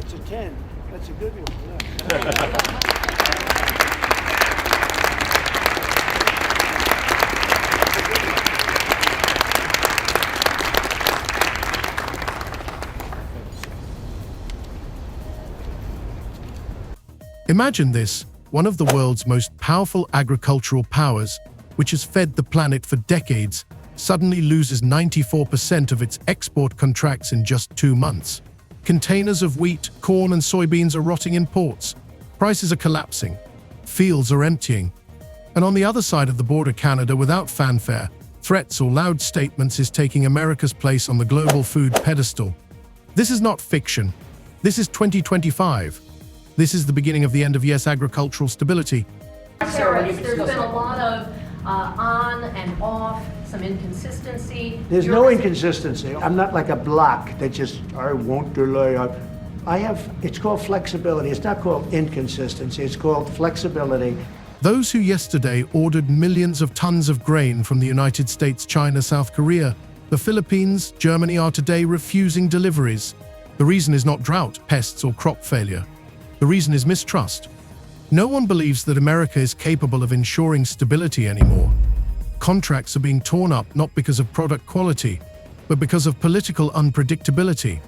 That's a 10. That's a good one. Yeah. Imagine this, one of the world's most powerful agricultural powers, which has fed the planet for decades, suddenly loses 94% of its export contracts in just 2 months. Containers of wheat, corn, and soybeans are rotting in ports. Prices are collapsing. Fields are emptying. And on the other side of the border, Canada, without fanfare, threats, or loud statements, is taking America's place on the global food pedestal. This is not fiction. This is 2025. This is the beginning of the end of U.S. agricultural stability. There's been a lot of on and off, some inconsistency. There's no inconsistency. I'm not like a block that just, I won't delay. It's called flexibility. It's not called inconsistency. It's called flexibility. Those who yesterday ordered millions of tons of grain from the United States, China, South Korea, the Philippines, Germany are today refusing deliveries. The reason is not drought, pests, or crop failure. The reason is mistrust. No one believes that America is capable of ensuring stability anymore. Contracts are being torn up not because of product quality, but because of political unpredictability.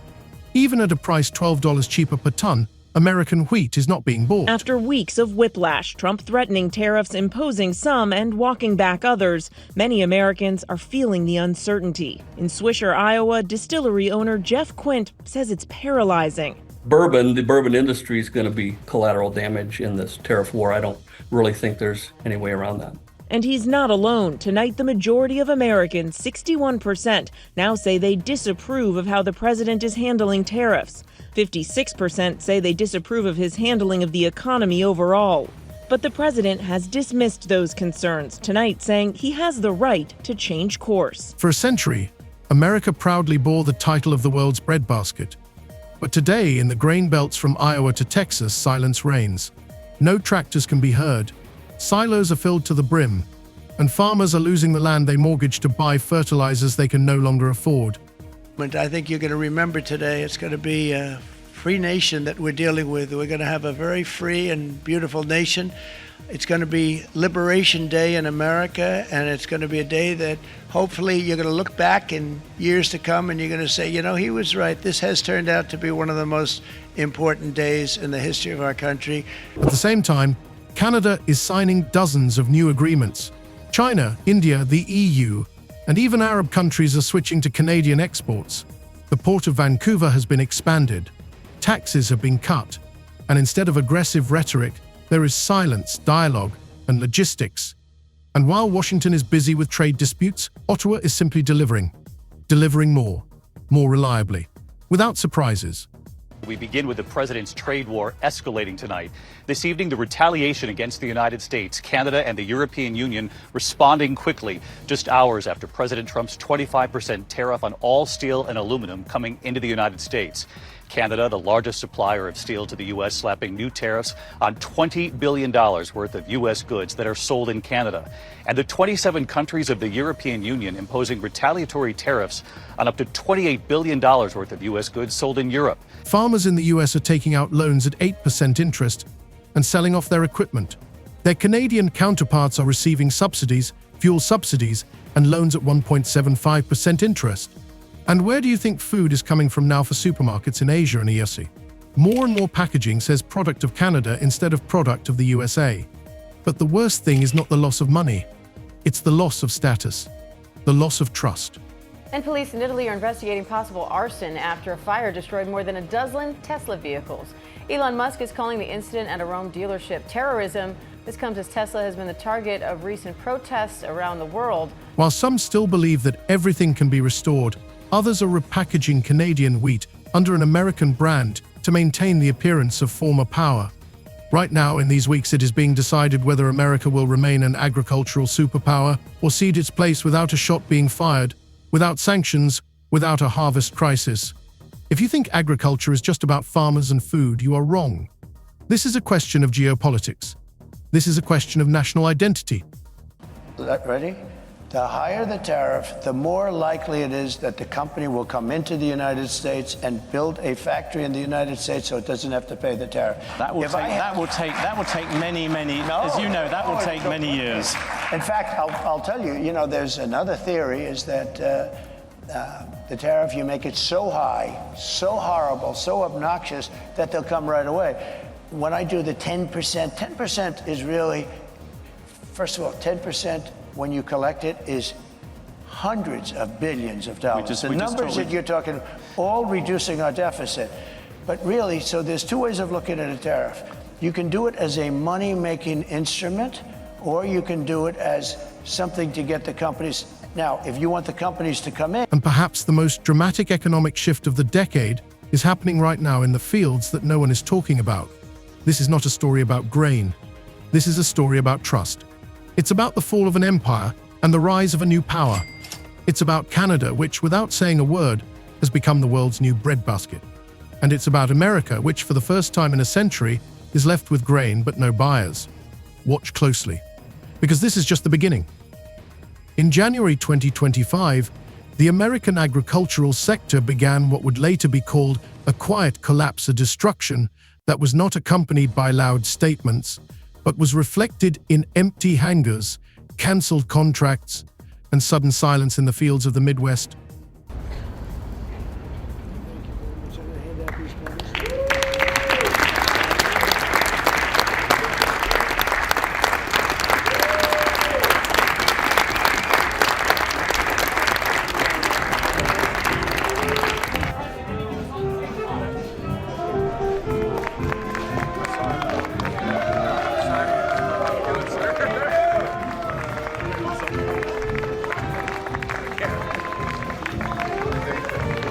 Even at a price $12 cheaper per ton, American wheat is not being bought. After weeks of whiplash, Trump threatening tariffs, imposing some and walking back others, many Americans are feeling the uncertainty. In Swisher, Iowa, distillery owner Jeff Quint says it's paralyzing. The bourbon industry is going to be collateral damage in this tariff war. I don't really think there's any way around that. And he's not alone. Tonight, the majority of Americans, 61%, now say they disapprove of how the president is handling tariffs. 56% say they disapprove of his handling of the economy overall. But the president has dismissed those concerns tonight, saying he has the right to change course. For a century, America proudly bore the title of the world's breadbasket. But today, in the grain belts from Iowa to Texas, silence reigns. No tractors can be heard. Silos are filled to the brim, and farmers are losing the land they mortgaged to buy fertilizers they can no longer afford. I think you're going to remember today, it's going to be a free nation that we're dealing with. We're going to have a very free and beautiful nation. It's going to be Liberation Day in America, and it's going to be a day that hopefully you're going to look back in years to come and you're going to say, you know, he was right. This has turned out to be one of the most important days in the history of our country. At the same time, Canada is signing dozens of new agreements. China, India, the EU, and even Arab countries are switching to Canadian exports. The Port of Vancouver has been expanded. Taxes have been cut. And instead of aggressive rhetoric, there is silence, dialogue, and logistics. And while Washington is busy with trade disputes, Ottawa is simply delivering more reliably, without surprises. We begin with the president's trade war escalating tonight. This evening, the retaliation against the United States, Canada, and the European Union responding quickly, just hours after President Trump's 25% tariff on all steel and aluminum coming into the United States. Canada, the largest supplier of steel to the U.S., slapping new tariffs on $20 billion worth of U.S. goods that are sold in Canada. And the 27 countries of the European Union imposing retaliatory tariffs on up to $28 billion worth of U.S. goods sold in Europe. Farmers in the U.S. are taking out loans at 8% interest and selling off their equipment. Their Canadian counterparts are receiving subsidies, fuel subsidies, and loans at 1.75% interest. And where do you think food is coming from now for supermarkets in Asia and ESE? More and more packaging says product of Canada instead of product of the USA. But the worst thing is not the loss of money. It's the loss of status, the loss of trust. And police in Italy are investigating possible arson after a fire destroyed more than a dozen Tesla vehicles. Elon Musk is calling the incident at a Rome dealership terrorism. This comes as Tesla has been the target of recent protests around the world. While some still believe that everything can be restored, others are repackaging Canadian wheat under an American brand to maintain the appearance of former power. Right now, in these weeks, it is being decided whether America will remain an agricultural superpower or cede its place without a shot being fired, without sanctions, without a harvest crisis. If you think agriculture is just about farmers and food, you are wrong. This is a question of geopolitics. This is a question of national identity. Ready? The higher the tariff, the more likely it is that the company will come into the United States and build a factory in the United States so it doesn't have to pay the tariff. That will take many, as you know, that will take many years. In fact, I'll tell you, there's another theory is that the tariff, you make it so high, so horrible, so obnoxious that they'll come right away. When I do the 10%, 10% is really, first of all, 10% when you collect it is hundreds of billions of dollars. The numbers that you're talking, all reducing our deficit. But really, so there's two ways of looking at a tariff. You can do it as a money-making instrument, or you can do it as something to get the companies. Now, if you want the companies to come in. And perhaps the most dramatic economic shift of the decade is happening right now in the fields that no one is talking about. This is not a story about grain. This is a story about trust. It's about the fall of an empire and the rise of a new power. It's about Canada, which, without saying a word, has become the world's new breadbasket. And it's about America, which, for the first time in a century, is left with grain but no buyers. Watch closely, because this is just the beginning. In January 2025, the American agricultural sector began what would later be called a quiet collapse, a destruction that was not accompanied by loud statements, but was reflected in empty hangars, cancelled contracts, and sudden silence in the fields of the Midwest.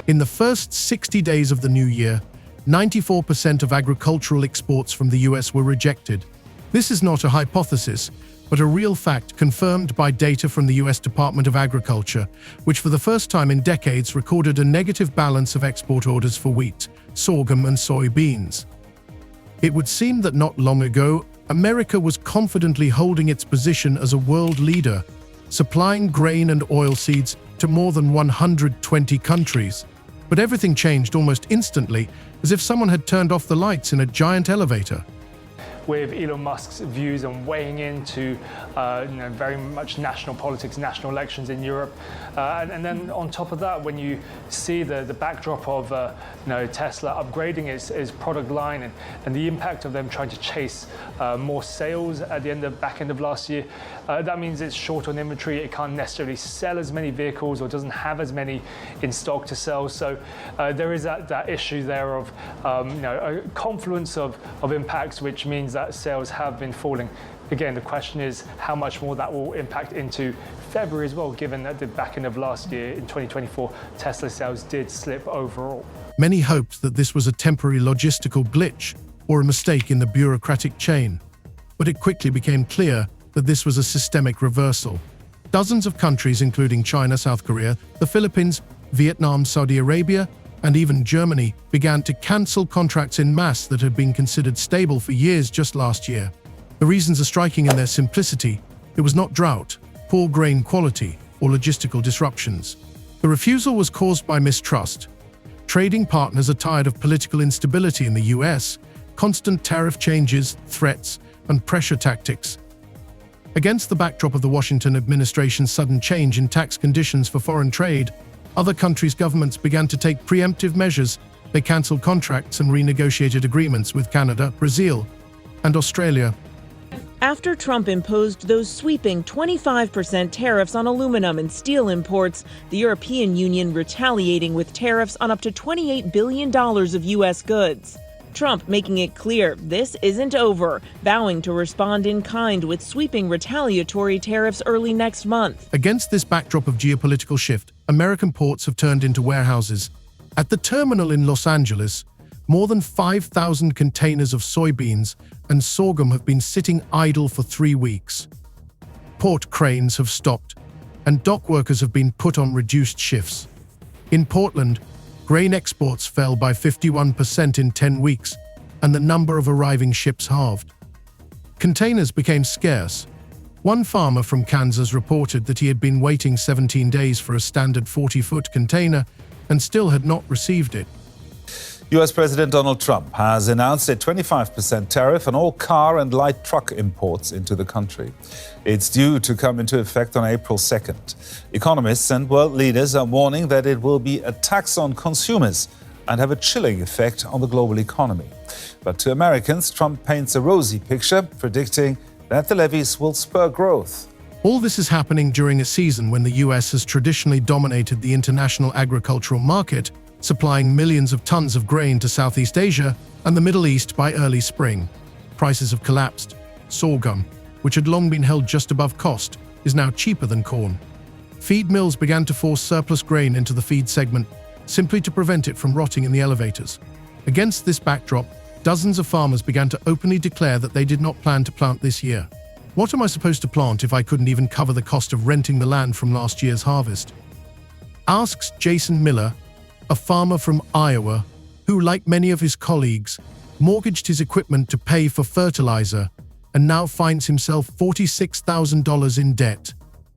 In the first 60 days of the new year, 94% of agricultural exports from the US were rejected. This is not a hypothesis, but a real fact confirmed by data from the US Department of Agriculture, which for the first time in decades recorded a negative balance of export orders for wheat, sorghum, and soybeans. It would seem that not long ago, America was confidently holding its position as a world leader, supplying grain and oilseeds to more than 120 countries. But everything changed almost instantly, as if someone had turned off the lights in a giant elevator. With Elon Musk's views on weighing into very much national politics, national elections in Europe. And then on top of that, when you see the backdrop of Tesla upgrading its product line and the impact of them trying to chase more sales at the back end of last year, that means it's short on inventory. It can't necessarily sell as many vehicles or doesn't have as many in stock to sell. So there is that issue there of a confluence of impacts, which means that sales have been falling. Again, the question is how much more that will impact into February as well, given that the back end of last year in 2024, Tesla sales did slip overall. Many hoped that this was a temporary logistical glitch or a mistake in the bureaucratic chain, but it quickly became clear that this was a systemic reversal. Dozens of countries, including China, South Korea, the Philippines, Vietnam, Saudi Arabia, and even Germany, began to cancel contracts in mass that had been considered stable for years just last year. The reasons are striking in their simplicity. It was not drought, poor grain quality, or logistical disruptions. The refusal was caused by mistrust. Trading partners are tired of political instability in the US, constant tariff changes, threats, and pressure tactics. Against the backdrop of the Washington administration's sudden change in tax conditions for foreign trade, other countries' governments began to take preemptive measures. They cancelled contracts and renegotiated agreements with Canada, Brazil, and Australia. After Trump imposed those sweeping 25% tariffs on aluminum and steel imports, the European Union retaliating with tariffs on up to $28 billion of U.S. goods. Trump making it clear this isn't over, vowing to respond in kind with sweeping retaliatory tariffs early next month. Against this backdrop of geopolitical shift, American ports have turned into warehouses. At the terminal in Los Angeles, more than 5,000 containers of soybeans and sorghum have been sitting idle for 3 weeks. Port cranes have stopped, and dock workers have been put on reduced shifts. In Portland, grain exports fell by 51% in 10 weeks, and the number of arriving ships halved. Containers became scarce, One farmer from Kansas reported that he had been waiting 17 days for a standard 40-foot container and still had not received it. U.S. President Donald Trump has announced a 25% tariff on all car and light truck imports into the country. It's due to come into effect on April 2nd. Economists and world leaders are warning that it will be a tax on consumers and have a chilling effect on the global economy. But to Americans, Trump paints a rosy picture, predicting that the levies will spur growth. All this is happening during a season when the U.S. has traditionally dominated the international agricultural market, supplying millions of tons of grain to Southeast Asia and the Middle East by early spring. Prices have collapsed. Sorghum, which had long been held just above cost, is now cheaper than corn. Feed mills began to force surplus grain into the feed segment, simply to prevent it from rotting in the elevators. Against this backdrop, dozens of farmers began to openly declare that they did not plan to plant this year. What am I supposed to plant if I couldn't even cover the cost of renting the land from last year's harvest? Asks Jason Miller, a farmer from Iowa, who, like many of his colleagues, mortgaged his equipment to pay for fertilizer and now finds himself $46,000 in debt.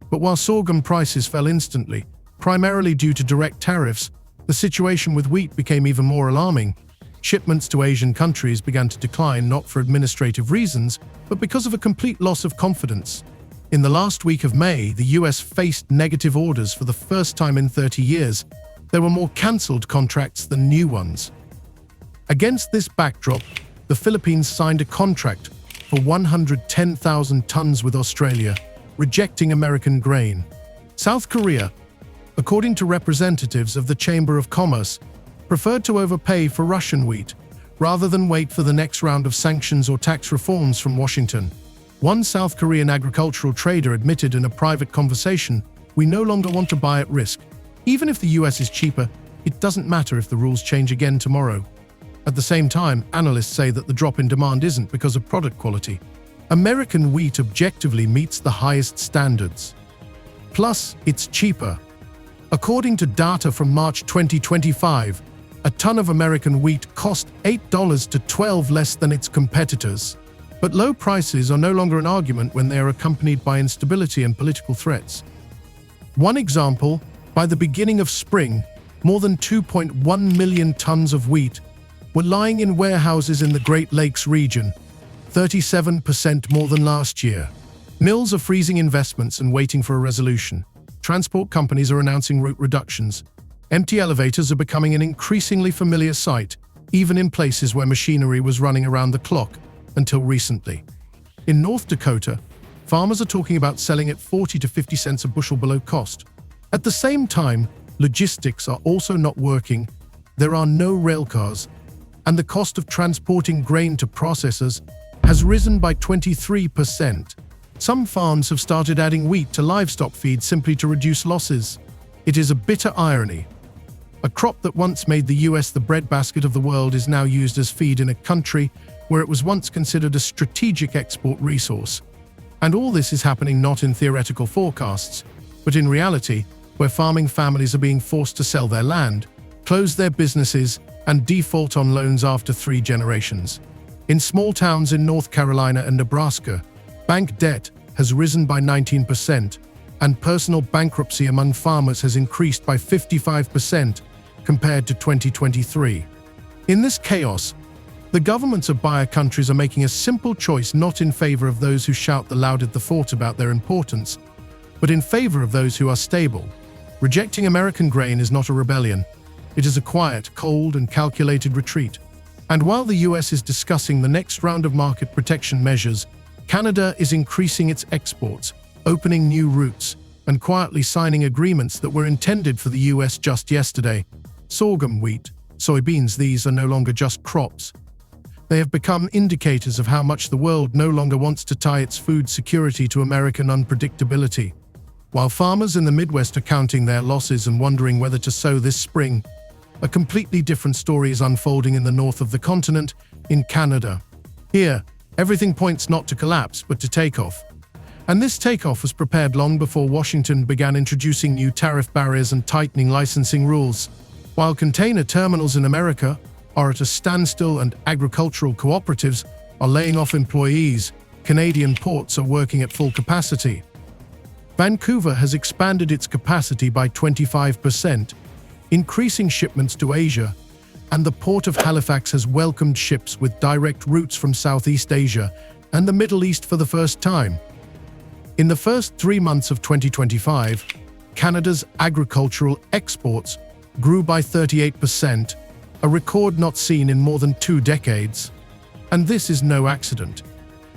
But while sorghum prices fell instantly, primarily due to direct tariffs, the situation with wheat became even more alarming. Shipments to Asian countries began to decline not for administrative reasons, but because of a complete loss of confidence. In the last week of May, the US faced negative orders for the first time in 30 years. There were more cancelled contracts than new ones. Against this backdrop, the Philippines signed a contract for 110,000 tons with Australia, rejecting American grain. South Korea, according to representatives of the Chamber of Commerce, preferred to overpay for Russian wheat, rather than wait for the next round of sanctions or tax reforms from Washington. One South Korean agricultural trader admitted in a private conversation, "We no longer want to buy at risk. Even if the US is cheaper, it doesn't matter if the rules change again tomorrow." At the same time, analysts say that the drop in demand isn't because of product quality. American wheat objectively meets the highest standards. Plus, it's cheaper. According to data from March 2025, a ton of American wheat cost $8 to $12 less than its competitors. But low prices are no longer an argument when they are accompanied by instability and political threats. One example, by the beginning of spring, more than 2.1 million tons of wheat were lying in warehouses in the Great Lakes region, 37% more than last year. Mills are freezing investments and waiting for a resolution. Transport companies are announcing route reductions. Empty elevators are becoming an increasingly familiar sight, even in places where machinery was running around the clock until recently. In North Dakota, farmers are talking about selling at 40 to 50 cents a bushel below cost. At the same time, logistics are also not working. There are no rail cars, and the cost of transporting grain to processors has risen by 23%. Some farms have started adding wheat to livestock feed simply to reduce losses. It is a bitter irony. A crop that once made the US the breadbasket of the world is now used as feed in a country where it was once considered a strategic export resource. And all this is happening not in theoretical forecasts, but in reality, where farming families are being forced to sell their land, close their businesses, and default on loans after 3 generations. In small towns in North Carolina and Nebraska, bank debt has risen by 19%, and personal bankruptcy among farmers has increased by 55% compared to 2023. In this chaos, the governments of buyer countries are making a simple choice not in favor of those who shout the louder the fort about their importance, but in favor of those who are stable. Rejecting American grain is not a rebellion. It is a quiet, cold, and calculated retreat. And while the US is discussing the next round of market protection measures, Canada is increasing its exports, opening new routes, and quietly signing agreements that were intended for the US just yesterday. Sorghum, wheat, soybeans, these are no longer just crops. They have become indicators of how much the world no longer wants to tie its food security to American unpredictability. While farmers in the Midwest are counting their losses and wondering whether to sow this spring, a completely different story is unfolding in the north of the continent, in Canada. Here, everything points not to collapse, but to takeoff. And this takeoff was prepared long before Washington began introducing new tariff barriers and tightening licensing rules. While container terminals in America are at a standstill and agricultural cooperatives are laying off employees, Canadian ports are working at full capacity. Vancouver has expanded its capacity by 25%, increasing shipments to Asia, and the Port of Halifax has welcomed ships with direct routes from Southeast Asia and the Middle East for the first time. In the first 3 months of 2025, Canada's agricultural exports grew by 38%, a record not seen in more than 2 decades. And this is no accident.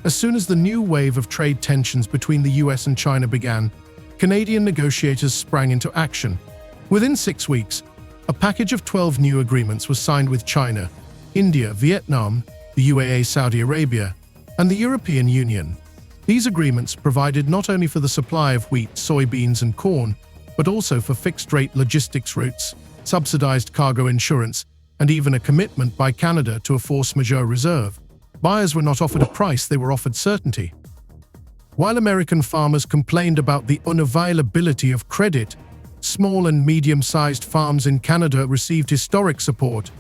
As soon as the new wave of trade tensions between the US and China began, Canadian negotiators sprang into action. Within 6 weeks, a package of 12 new agreements was signed with China, India, Vietnam, the UAE, Saudi Arabia, and the European Union. These agreements provided not only for the supply of wheat, soybeans, and corn, but also for fixed-rate logistics routes, subsidized cargo insurance, and even a commitment by Canada to a force majeure reserve. Buyers were not offered a price, they were offered certainty. While American farmers complained about the unavailability of credit, small and medium-sized farms in Canada received historic support,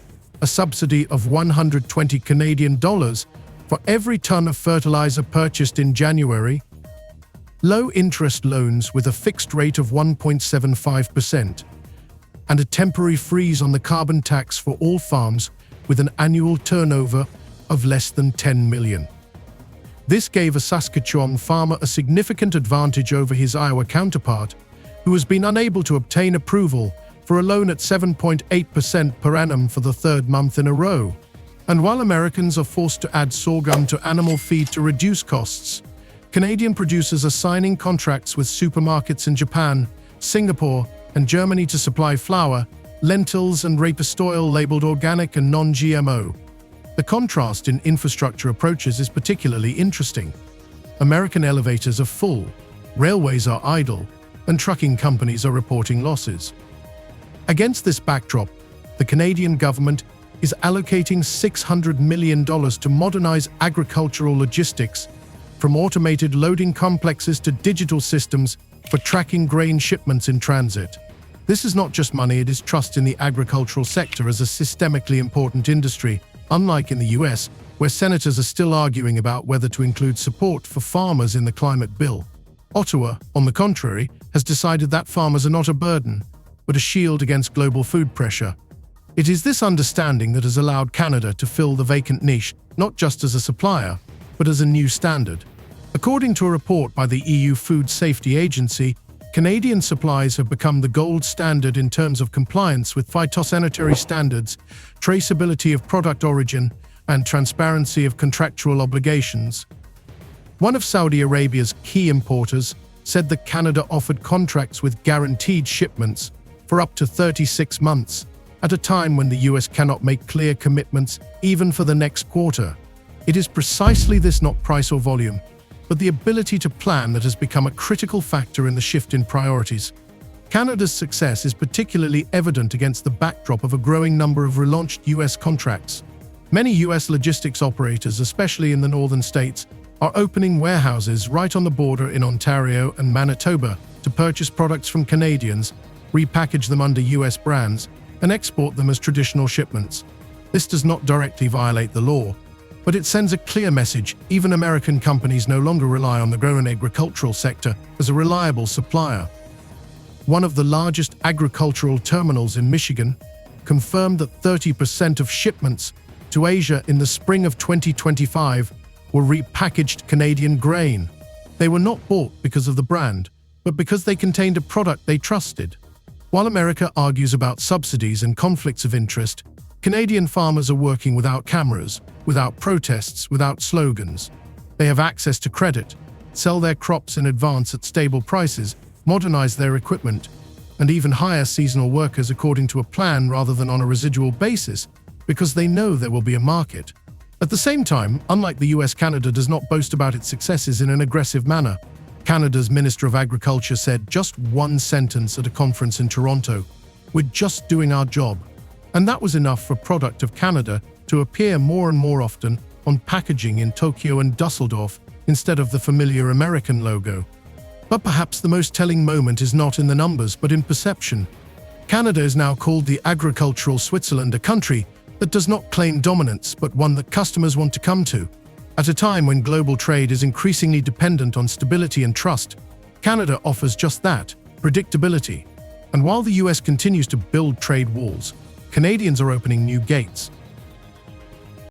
a subsidy of 120 Canadian dollars for every ton of fertilizer purchased in January, low-interest loans with a fixed rate of 1.75%, and a temporary freeze on the carbon tax for all farms with an annual turnover of less than 10 million. This gave a Saskatchewan farmer a significant advantage over his Iowa counterpart, who has been unable to obtain approval for a loan at 7.8% per annum for the 3rd month in a row. And while Americans are forced to add sorghum to animal feed to reduce costs, Canadian producers are signing contracts with supermarkets in Japan, Singapore, and Germany to supply flour, lentils, and rapeseed oil labeled organic and non-GMO. The contrast in infrastructure approaches is particularly interesting. American elevators are full, railways are idle, and trucking companies are reporting losses. Against this backdrop, the Canadian government is allocating $600 million to modernize agricultural logistics, from automated loading complexes to digital systems for tracking grain shipments in transit. This is not just money, it is trust in the agricultural sector as a systemically important industry, unlike in the US, where senators are still arguing about whether to include support for farmers in the climate bill. Ottawa, on the contrary, has decided that farmers are not a burden, but a shield against global food pressure. It is this understanding that has allowed Canada to fill the vacant niche, not just as a supplier, but as a new standard. According to a report by the EU Food Safety Agency, Canadian supplies have become the gold standard in terms of compliance with phytosanitary standards, traceability of product origin, and transparency of contractual obligations. One of Saudi Arabia's key importers said that Canada offered contracts with guaranteed shipments for up to 36 months, at a time when the US cannot make clear commitments even for the next quarter. It is precisely this, not price or volume, but the ability to plan, that has become a critical factor in the shift in priorities. Canada's success is particularly evident against the backdrop of a growing number of relaunched US contracts. Many US logistics operators, especially in the northern states, are opening warehouses right on the border in Ontario and Manitoba to purchase products from Canadians, repackage them under US brands, and export them as traditional shipments. This does not directly violate the law, but it sends a clear message. Even American companies no longer rely on the growing agricultural sector as a reliable supplier. One of the largest agricultural terminals in Michigan confirmed that 30% of shipments to Asia in the spring of 2025 were repackaged Canadian grain. They were not bought because of the brand, but because they contained a product they trusted. While America argues about subsidies and conflicts of interest, Canadian farmers are working without cameras, without protests, without slogans. They have access to credit, sell their crops in advance at stable prices, modernize their equipment, and even hire seasonal workers according to a plan rather than on a residual basis, because they know there will be a market. At the same time, unlike the US, Canada does not boast about its successes in an aggressive manner. Canada's Minister of Agriculture said just one sentence at a conference in Toronto: "We're just doing our job." And that was enough for product of Canada to appear more and more often on packaging in Tokyo and Dusseldorf instead of the familiar American logo. But perhaps the most telling moment is not in the numbers, but in perception. Canada is now called the agricultural Switzerland, a country that does not claim dominance, but one that customers want to come to. At a time when global trade is increasingly dependent on stability and trust, Canada offers just that, predictability. And while the US continues to build trade walls, Canadians are opening new gates.